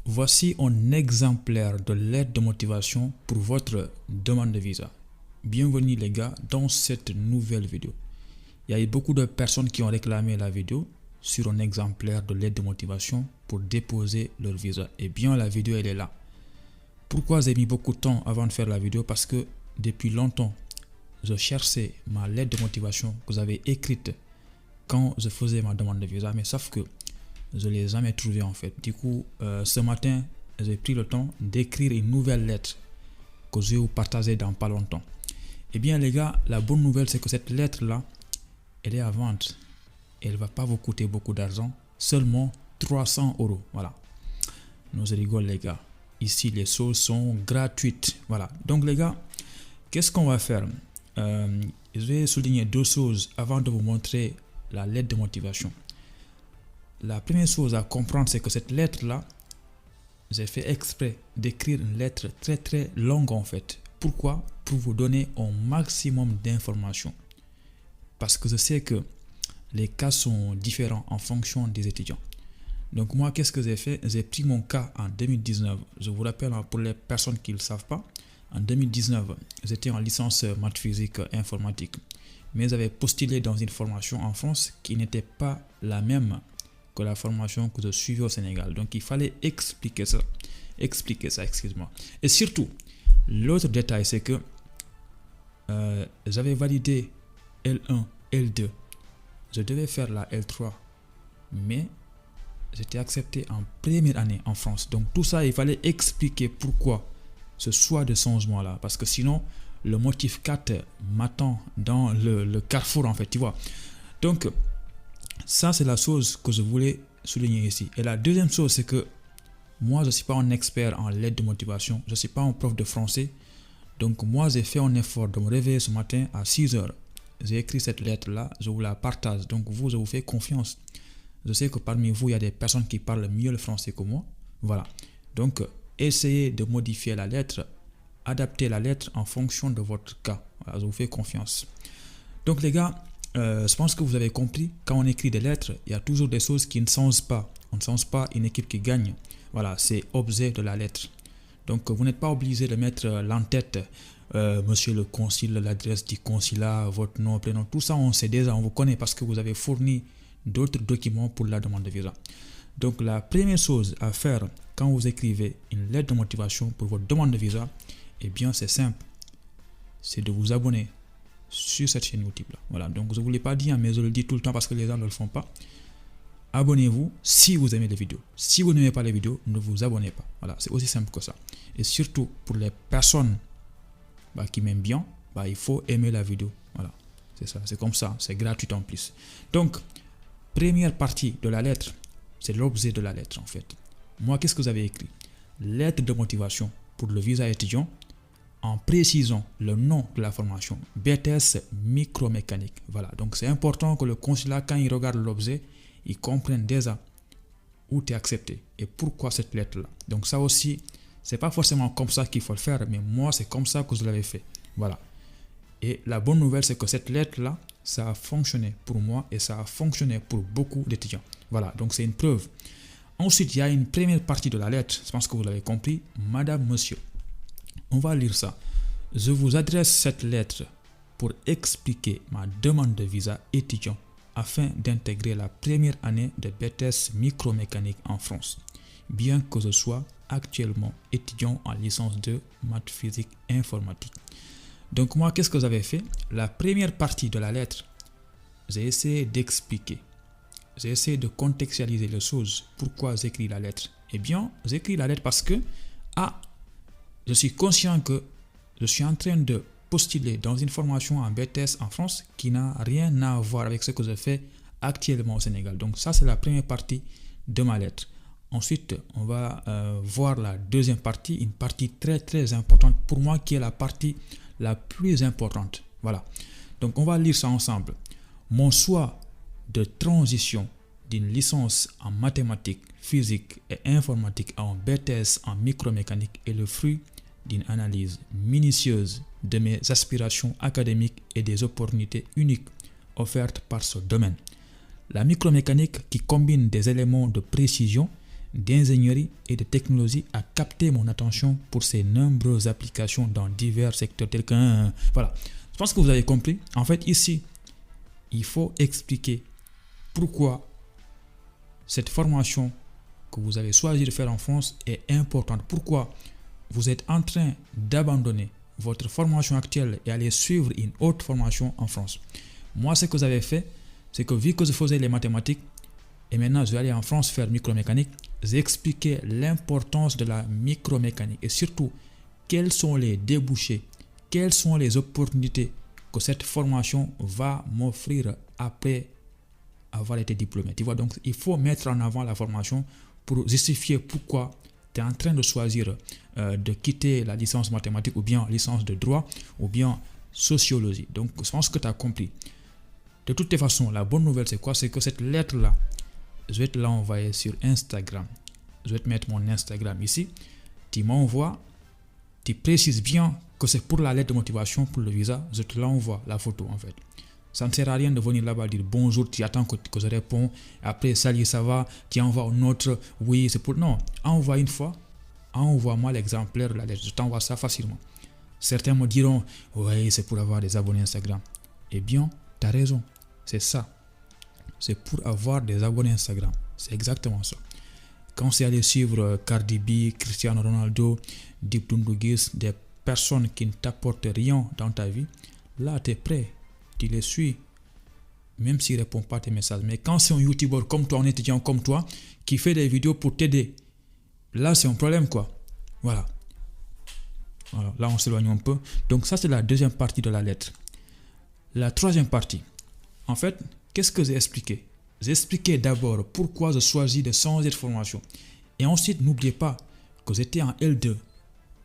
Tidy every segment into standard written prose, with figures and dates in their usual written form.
Voici un exemplaire de lettre de motivation pour votre demande de visa. Bienvenue les gars dans cette nouvelle vidéo. Il y a eu beaucoup de personnes qui ont réclamé la vidéo sur un exemplaire de lettre de motivation pour déposer leur visa. Et bien la vidéo elle est là. Pourquoi j'ai mis beaucoup de temps avant de faire la vidéo? Parce que depuis longtemps, je cherchais ma lettre de motivation que j'avais écrite quand je faisais ma demande de visa, mais sauf que je ne l'ai jamais trouvée en fait. Du coup, ce matin, j'ai pris le temps d'écrire une nouvelle lettre que je vais vous partager dans pas longtemps. Eh bien les gars, la bonne nouvelle c'est que cette lettre-là, elle est à vendre. Elle ne va pas vous coûter beaucoup d'argent, seulement 300 €. Voilà. Nous rigolons les gars. Ici, les choses sont gratuites. Voilà. Donc les gars, qu'est-ce qu'on va faire? Je vais souligner deux choses avant de vous montrer la lettre de motivation. La première chose à comprendre, c'est que cette lettre-là, j'ai fait exprès d'écrire une lettre très longue en fait. Pourquoi? Pour vous donner un maximum d'informations. Parce que je sais que les cas sont différents en fonction des étudiants. Donc moi, qu'est-ce que j'ai fait? J'ai pris mon cas en 2019. Je vous rappelle, pour les personnes qui ne le savent pas, en 2019, j'étais en licence maths physique informatique. Mais j'avais postulé dans une formation en France qui n'était pas la même que la formation que je suivais au Sénégal. Donc il fallait expliquer ça, excuse-moi. Et surtout, l'autre détail, c'est que j'avais validé L1, L2. Je devais faire la L3, mais j'étais accepté en première année en France. Donc tout ça, il fallait expliquer pourquoi ce choix de changement-là. Parce que sinon, le motif 4 m'attend dans le carrefour en fait, tu vois. Donc, ça c'est la chose que je voulais souligner ici. Et la deuxième chose, c'est que moi, je ne suis pas un expert en lettre de motivation. Je ne suis pas un prof de français. Donc moi, j'ai fait un effort de me réveiller ce matin à 6 h. J'ai écrit cette lettre-là, je vous la partage. Donc vous, je vous fais confiance. Je sais que parmi vous, il y a des personnes qui parlent mieux le français que moi. Voilà. Donc, essayez de modifier la lettre, adapter la lettre en fonction de votre cas. Voilà, je vous fais confiance. Donc les gars, je pense que vous avez compris, quand on écrit des lettres, il y a toujours des choses qui ne changent pas. On ne change pas une équipe qui gagne. Voilà, c'est objet de la lettre. Donc vous n'êtes pas obligé de mettre l'entête, monsieur le consul, l'adresse du consulat, votre nom, prénom, tout ça on sait déjà, on vous connaît parce que vous avez fourni d'autres documents pour la demande de visa. Donc la première chose à faire quand vous écrivez une lettre de motivation pour votre demande de visa, eh bien c'est simple, c'est de vous abonner sur cette chaîne YouTube là. Voilà, donc je ne vous l'ai pas dit, mais je le dis tout le temps parce que les gens ne le font pas. Abonnez-vous si vous aimez les vidéos. Si vous n'aimez pas les vidéos, ne vous abonnez pas. Voilà, c'est aussi simple que ça. Et surtout pour les personnes qui m'aiment bien, il faut aimer la vidéo. Voilà, c'est ça, c'est comme ça, c'est gratuit en plus. Donc, première partie de la lettre, c'est l'objet de la lettre en fait. Moi, qu'est-ce que vous avez écrit? Lettre de motivation pour le visa étudiant en précisant le nom de la formation, BTS micromécanique. Voilà, donc c'est important que le consulat, quand il regarde l'objet, il comprenne déjà où tu es accepté et pourquoi cette lettre-là. Donc ça aussi, c'est pas forcément comme ça qu'il faut le faire, mais moi, c'est comme ça que je l'avais fait. Voilà. Et la bonne nouvelle, c'est que cette lettre-là, ça a fonctionné pour moi et ça a fonctionné pour beaucoup d'étudiants. Voilà, donc c'est une preuve. Ensuite, il y a une première partie de la lettre, je pense que vous l'avez compris, Madame, Monsieur. On va lire ça. Je vous adresse cette lettre pour expliquer ma demande de visa étudiant afin d'intégrer la première année de BTS micromécanique en France, bien que je sois actuellement étudiant en licence 2 maths physique informatique. Donc moi, qu'est-ce que j'avais fait? La première partie de la lettre, j'ai essayé d'expliquer. J'ai essayé de contextualiser les choses. Pourquoi j'écris la lettre? Eh bien, j'écris la lettre parce que je suis conscient que je suis en train de postuler dans une formation en BTS en France qui n'a rien à voir avec ce que je fais actuellement au Sénégal. Donc ça, c'est la première partie de ma lettre. Ensuite, on va voir la deuxième partie, une partie très importante pour moi qui est la partie la plus importante. Voilà. Donc, on va lire ça ensemble. Mon choix de transition d'une licence en mathématiques, physique et informatique à un BTS en micromécanique est le fruit d'une analyse minutieuse de mes aspirations académiques et des opportunités uniques offertes par ce domaine. La micromécanique, qui combine des éléments de précision, d'ingénierie et de technologie a capté mon attention pour ses nombreuses applications dans divers secteurs tels qu'un... Voilà. Je pense que vous avez compris. En fait, ici, il faut expliquer pourquoi cette formation que vous avez choisi de faire en France est importante. Pourquoi vous êtes en train d'abandonner votre formation actuelle et aller suivre une autre formation en France. Moi, ce que vous avez fait, c'est que vu que je faisais les mathématiques, et maintenant je vais aller en France faire micromécanique, j'ai expliqué l'importance de la micromécanique et surtout quels sont les débouchés, quelles sont les opportunités que cette formation va m'offrir après avoir été diplômé. Tu vois, donc il faut mettre en avant la formation pour justifier pourquoi tu es en train de choisir de quitter la licence mathématique ou bien licence de droit ou bien sociologie. Donc je pense que tu as compris. De toutes les façons, la bonne nouvelle c'est quoi? C'est que cette lettre-là, je vais te l'envoyer sur Instagram. Je vais te mettre mon Instagram ici. Tu m'envoies, tu précises bien que c'est pour la lettre de motivation, pour le visa. Je te l'envoie, la photo en fait. Ça ne sert à rien de venir là-bas dire bonjour, tu attends que je réponds. Après, salut, ça va, tu envoies une autre. Oui, c'est pour... Non, envoie une fois. Envoie-moi l'exemplaire de la lettre. Je t'envoie ça facilement. Certains me diront, oui, c'est pour avoir des abonnés Instagram. Eh bien, tu as raison. C'est ça. C'est pour avoir des abonnés Instagram. C'est exactement ça. Quand c'est aller suivre Cardi B, Cristiano Ronaldo, Deep Dundugis, des personnes qui ne t'apportent rien dans ta vie, là, tu es prêt. Tu les suis, même s'ils ne répondent pas à tes messages. Mais quand c'est un YouTuber comme toi, un étudiant comme toi, qui fait des vidéos pour t'aider, là, c'est un problème, quoi. Voilà. Voilà. Là, on s'éloigne un peu. Donc, ça, c'est la deuxième partie de la lettre. La troisième partie. En fait, qu'est-ce que j'ai expliqué? J'ai expliqué d'abord pourquoi je choisis de changer de formation. Et ensuite, n'oubliez pas que j'étais en L2.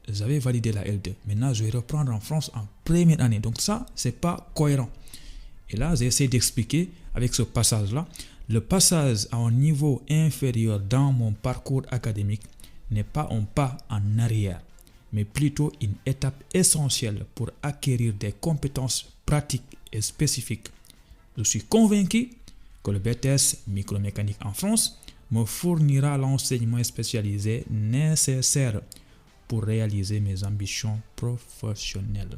J'avais validé la L2. Maintenant, je vais reprendre en France en première année. Donc ça, c'est pas cohérent. Et là, j'ai essayé d'expliquer avec ce passage-là. Le passage à un niveau inférieur dans mon parcours académique n'est pas un pas en arrière, mais plutôt une étape essentielle pour acquérir des compétences pratiques et spécifiques. Je suis convaincu que le BTS micromécanique en France me fournira l'enseignement spécialisé nécessaire pour réaliser mes ambitions professionnelles.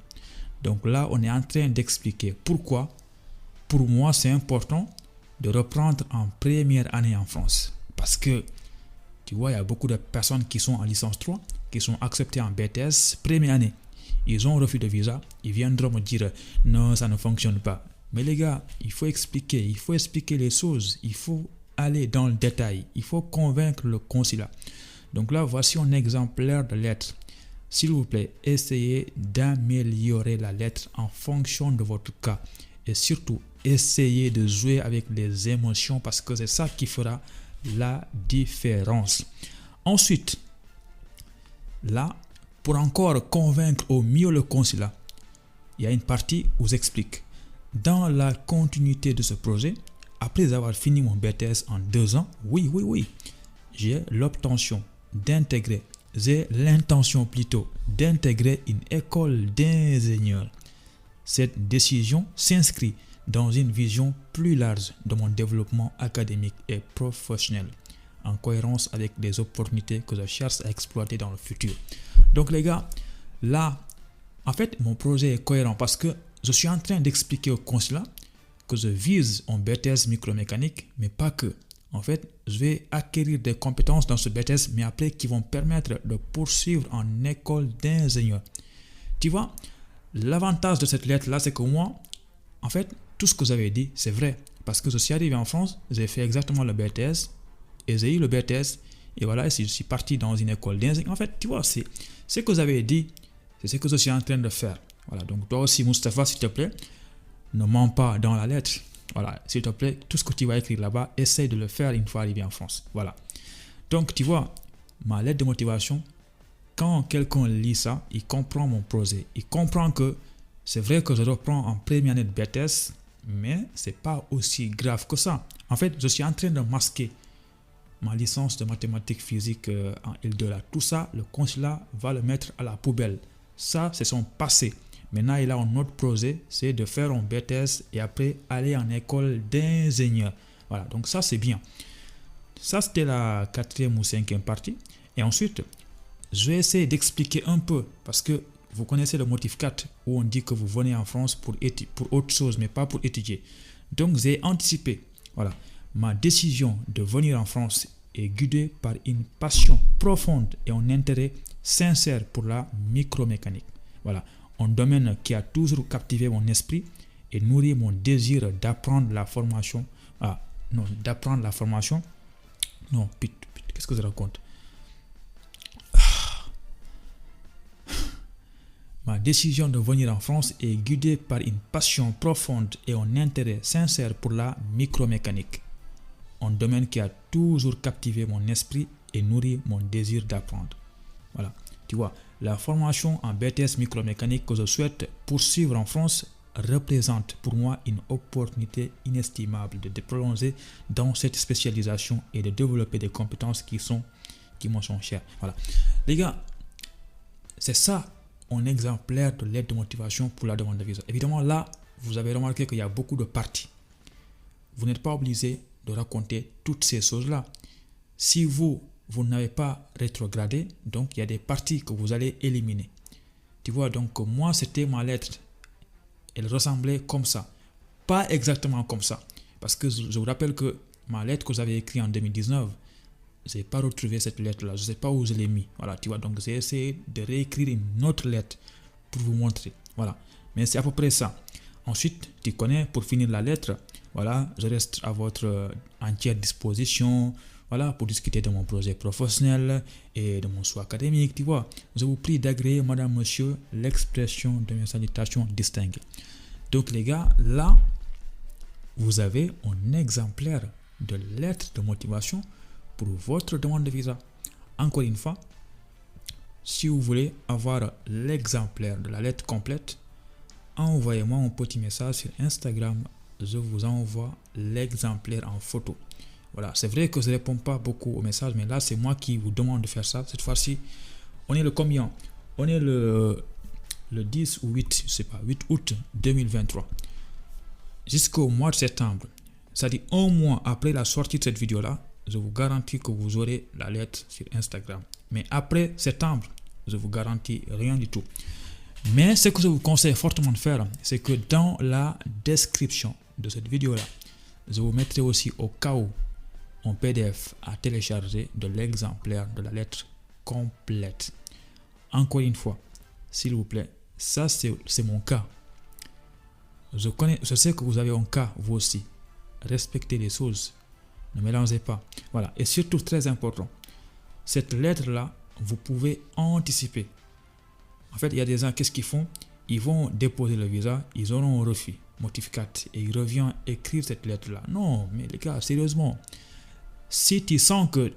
Donc là, on est en train d'expliquer pourquoi, pour moi, c'est important de reprendre en première année en France. Parce que, tu vois, il y a beaucoup de personnes qui sont en licence 3, qui sont acceptées en BTS première année. Ils ont refus de visa, ils viendront me dire « Non, ça ne fonctionne pas ». Mais les gars, il faut expliquer les choses, il faut aller dans le détail, il faut convaincre le consulat. Donc là, voici un exemplaire de lettre. S'il vous plaît, essayez d'améliorer la lettre en fonction de votre cas. Et surtout, essayez de jouer avec les émotions parce que c'est ça qui fera la différence. Ensuite, là, pour encore convaincre au mieux le consulat, il y a une partie où j'explique. Dans la continuité de ce projet, après avoir fini mon BTS en 2 ans, oui, j'ai l'intention plutôt d'intégrer une école d'ingénieurs. Cette décision s'inscrit dans une vision plus large de mon développement académique et professionnel, en cohérence avec les opportunités que je cherche à exploiter dans le futur. Donc les gars, là, en fait, mon projet est cohérent parce que je suis en train d'expliquer au consulat que je vise un BTS micromécanique, mais pas que. En fait, je vais acquérir des compétences dans ce BTS, mais après qui vont permettre de poursuivre en école d'ingénieur. Tu vois, l'avantage de cette lettre-là, c'est que moi, en fait, tout ce que vous avez dit, c'est vrai. Parce que je suis arrivé en France, j'ai fait exactement le BTS, et j'ai eu le BTS, et voilà, je suis parti dans une école d'ingénieur. En fait, tu vois, c'est ce que vous avez dit, c'est ce que je suis en train de faire. Voilà, donc toi aussi, Moustapha, s'il te plaît, ne mens pas dans la lettre. Voilà, s'il te plaît, tout ce que tu vas écrire là-bas, essaye de le faire une fois arrivé en France. Voilà. Donc, tu vois, ma lettre de motivation, quand quelqu'un lit ça, il comprend mon projet. Il comprend que c'est vrai que je reprends en première année de BTS, mais c'est pas aussi grave que ça. En fait, je suis en train de masquer ma licence de mathématiques physiques en L2 là. Tout ça, le consulat va le mettre à la poubelle. Ça, c'est son passé. Maintenant, il a un autre projet, c'est de faire un BTS et après aller en école d'ingénieur. Voilà, donc ça, c'est bien. ça c'était la 4e ou 5e partie. Et ensuite, je vais essayer d'expliquer un peu, parce que vous connaissez le motif 4 où on dit que vous venez en France pour autre chose, mais pas pour étudier. Donc, j'ai anticipé. Voilà. Ma décision de venir en France est guidée par une passion profonde et un intérêt sincère pour la micromécanique. Voilà. Un domaine qui a toujours captivé mon esprit et nourri mon désir d'apprendre la formation. D'apprendre la formation. Non, qu'est-ce que je raconte? Ma décision de venir en France est guidée par une passion profonde et un intérêt sincère pour la micromécanique. Un domaine qui a toujours captivé mon esprit et nourri mon désir d'apprendre. Voilà. Tu vois, la formation en BTS micromécanique que je souhaite poursuivre en France représente pour moi une opportunité inestimable de prolonger dans cette spécialisation et de développer des compétences qui me sont chères. Voilà. Les gars, c'est ça un exemplaire de lettre de motivation pour la demande de visa. Évidemment, là, vous avez remarqué qu'il y a beaucoup de parties. Vous n'êtes pas obligé de raconter toutes ces choses-là. Si vous n'avez pas rétrogradé, donc il y a des parties que vous allez éliminer. Tu vois, donc moi, c'était ma lettre. Elle ressemblait comme ça. Pas exactement comme ça. Parce que je vous rappelle que ma lettre que j'avais écrite en 2019, je n'ai pas retrouvé cette lettre-là. Je ne sais pas où je l'ai mis. Voilà, tu vois. Donc, j'ai essayé de réécrire une autre lettre pour vous montrer. Voilà. Mais c'est à peu près ça. Ensuite, tu connais, pour finir la lettre, voilà, je reste à votre entière disposition. Voilà, pour discuter de mon projet professionnel et de mon choix académique, tu vois. Je vous prie d'agréer, madame, monsieur, l'expression de mes salutations distinguées. Donc, les gars, là, vous avez un exemplaire de lettre de motivation pour votre demande de visa. Encore une fois, si vous voulez avoir l'exemplaire de la lettre complète, envoyez-moi un petit message sur Instagram. Je vous envoie l'exemplaire en photo. Voilà, c'est vrai que je ne réponds pas beaucoup aux messages, mais là, c'est moi qui vous demande de faire ça. Cette fois-ci, on est le combien? On est le 10 ou 8, je ne sais pas, 8 août 2023. Jusqu'au mois de septembre, c'est-à-dire un mois après la sortie de cette vidéo-là, je vous garantis que vous aurez la lettre sur Instagram. Mais après septembre, je vous garantis rien du tout. Mais ce que je vous conseille fortement de faire, c'est que dans la description de cette vidéo-là, je vous mettrai aussi au cas où un PDF à télécharger de l'exemplaire de la lettre complète. Encore une fois, s'il vous plaît, ça c'est mon cas. Je sais que vous avez un cas, vous aussi. Respectez les choses. Ne mélangez pas. Voilà. Et surtout, très important, cette lettre-là, vous pouvez anticiper. En fait, il y a des gens, qu'est-ce qu'ils font? Ils vont déposer le visa, ils auront un refus, motif 4, et ils reviennent écrire cette lettre-là. Non, mais les gars, sérieusement, si tu sens que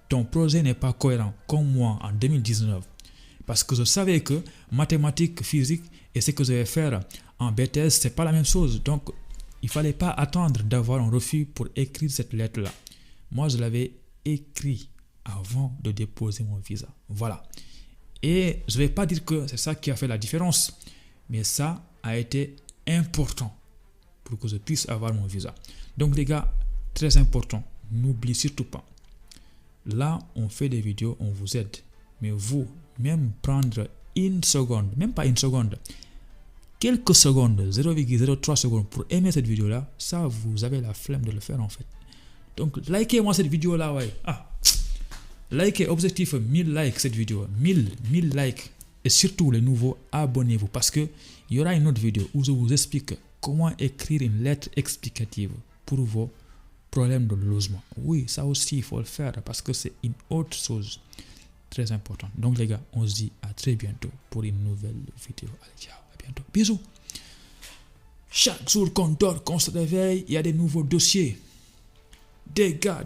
ton projet n'est pas cohérent, comme moi en 2019, parce que je savais que mathématiques, physique et ce que je vais faire en BTS, c'est pas la même chose. Donc, il fallait pas attendre d'avoir un refus pour écrire cette lettre-là. Moi, je l'avais écrit avant de déposer mon visa. Voilà. Et je ne vais pas dire que c'est ça qui a fait la différence, mais ça a été important pour que je puisse avoir mon visa. Donc les gars, très important, n'oubliez surtout pas. Là, on fait des vidéos, on vous aide. Mais vous, même prendre une seconde, même pas une seconde, quelques secondes, 0,03 secondes pour aimer cette vidéo-là, ça, vous avez la flemme de le faire en fait. Donc, likez-moi cette vidéo-là, ouais. Likez, objectif 1000 likes cette vidéo. 1000 likes. Et surtout, les nouveaux, abonnez-vous parce que il y aura une autre vidéo où je vous explique comment écrire une lettre explicative pour vos problèmes de logement. Oui, ça aussi, il faut le faire parce que c'est une autre chose très importante. Donc, les gars, on se dit à très bientôt pour une nouvelle vidéo. Allez, ciao, à bientôt. Bisous. Chaque jour qu'on dort, qu'on se réveille, il y a des nouveaux dossiers. Des gars.